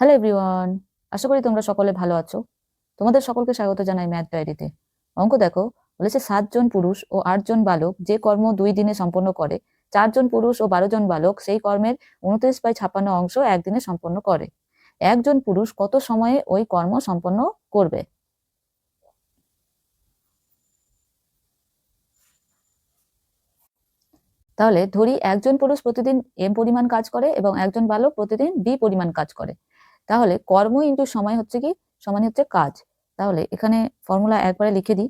Hello everyone, আশা করি তোমরা সকলে ভালো আছো। তোমাদের সকলকে স্বাগত জানাই ম্যাথ ডায়েরিতে। অঙ্ক দেখো, বলেছে 7 জন পুরুষ ও 8 জন বালক যে কর্ম 2 দিনে সম্পন্ন করে, 4 জন পুরুষ ও 12 জন বালক সেই কর্মের 29/56 অংশ একদিনে সম্পন্ন করে। একজন পুরুষ কত সময়ে ওই কর্ম সম্পন্ন করবে? তাহলে ধরি একজন পুরুষ প্রতিদিন m পরিমাণ কাজ করে এবং একজন বালক প্রতিদিন b পরিমাণ কাজ করে। তাহলে কর্ম ইনটু সময় হচ্ছে কি, সমান হচ্ছে কাজ। তাহলে এখানে ফর্মুলা একবারে লিখে দিই।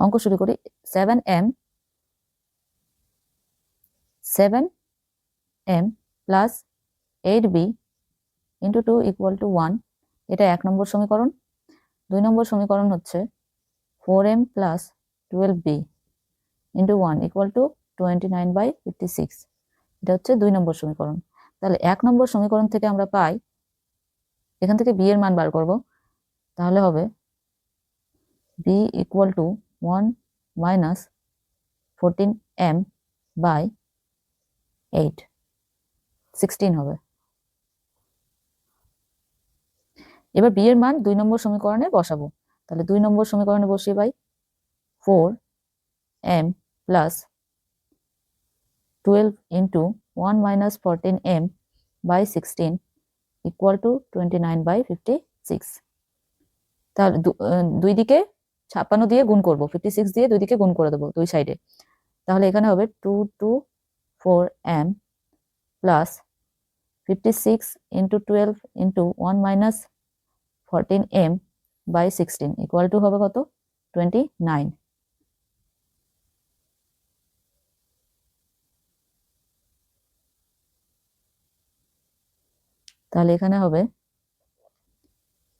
অঙ্ক শুরু করি। 7m plus 8b into 2 equal to 1, এটা 1 নম্বর সমীকরণ। 2 নম্বর সমীকরণ হচ্ছে 4m plus 12b into 1 equal to 29/56, এটা হচ্ছে 2 নম্বর সমীকরণ। তাহলে 1 নম্বর সমীকরণ থেকে আমরা পাই, এখান থেকে b এর মান বার করব। তাহলে হবে b equal two 1 minus 14m/8, 16 হবে। এবার b এর মান 2 নম্বর সমীকরণে বসাবো। তাহলে 2 নম্বর সমীকরণে বসিয়ে পাই 4m plus 12 into 1 minus 14m/16 equal to 29/56। তাহলে দুই দিকে 56 দিয়ে গুণ করব, 56 দিয়ে দুই দিকে গুণ করে দেবো দুই সাইডে। তাহলে এখানে হবে 224m plus 56 into 12 into 1 minus 14m/16 equal to হবে কত? 29। তাহলে এখানে হবে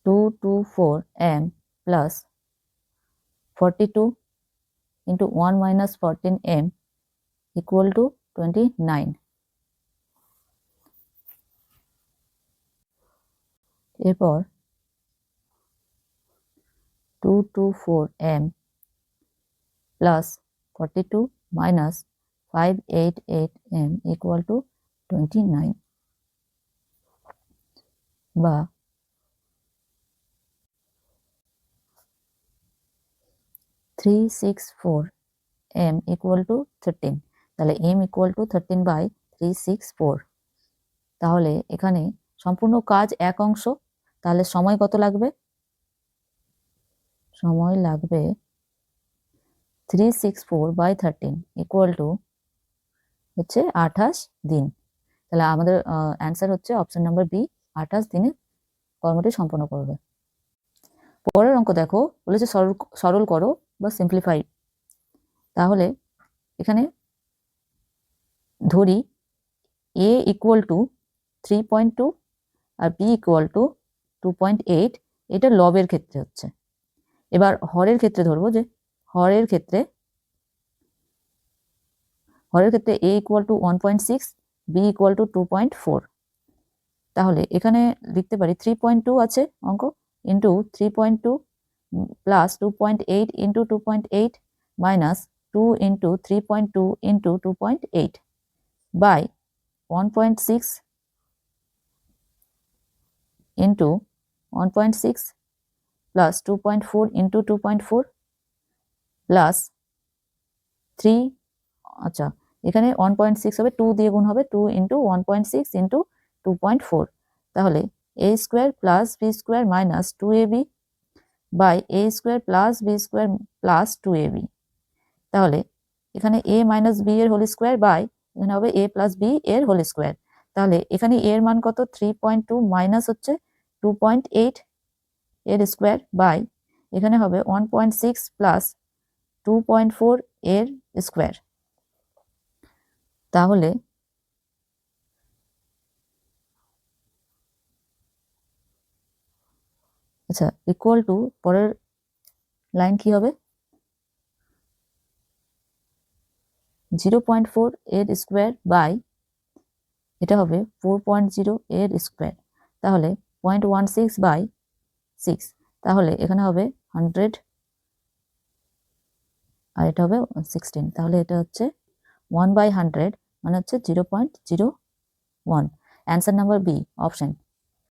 224m plus 42 into 1 minus 14m equal to 29। এরপর 224m plus 42 minus 588m equal to 29, বা 364m ইকুয়াল টু 13। তাহলে m ইকুয়াল টু 13/364। তাহলে এখানে সম্পূর্ণ কাজ 1 অংশ, তাহলে সময় কত লাগবে? সময় লাগবে 364/13 ইকুয়াল টু হচ্ছে 28 দিন। তাহলে আমাদের অ্যান্সার হচ্ছে অপশন নাম্বার বি, 28 দিনে কর্মটি সম্পন্ন করবে। পরের অঙ্ক দেখো, বলেছে সরল করো বা সিম্পলিফাই। তাহলে এখানে ধরি a ইকুয়াল টু 3.2 আর b ইকুয়াল টু 2.8, এটা লবের ক্ষেত্রে হচ্ছে। এবার হরের ক্ষেত্রে ধরবো, যে হরের ক্ষেত্রে a equal to 1.6, b equal to 2.4। তাহলে এখানে লিখতে পারি 3.2 আছে অঙ্ক, into 3.2 plus 2.8 into 2.8 minus 2 into 3.2 into 2.8 by 1.6 into 1.6 plus 2.4 into 2.4 plus 3, আচ্ছা এখানে 1.6 হবে, 2 দিয়ে গুণ হবে, 2 ইন্টু 1.6 ইন্টু 2.4। তাহলে a square plus b square minus 2ab by a square plus b square plus 2ab। তাহলে এখানে a মাইনাস b এর হোল স্কোয়ার বাই এখানে হবে a প্লাস b এর হোল স্কোয়ার। তাহলে এখানে a এর মান কত? 3.2 মাইনাস হচ্ছে 2.8 এর স্কোয়ার বাই এখানে হবে 1.6 প্লাস 2.4 এর স্কোয়ার। তাহলে আচ্ছা ইকুয়াল টু পরের লাইন কি হবে? 0.4 এর স্কোয়ার বাই এটা হবে 4.0 এর স্কোয়ার। তাহলে 0.16/6। তাহলে এখানে হবে 100 আর এটা হবে 16। তাহলে এটা হচ্ছে 1/100 মানে হচ্ছে 0.01। Answer number B, option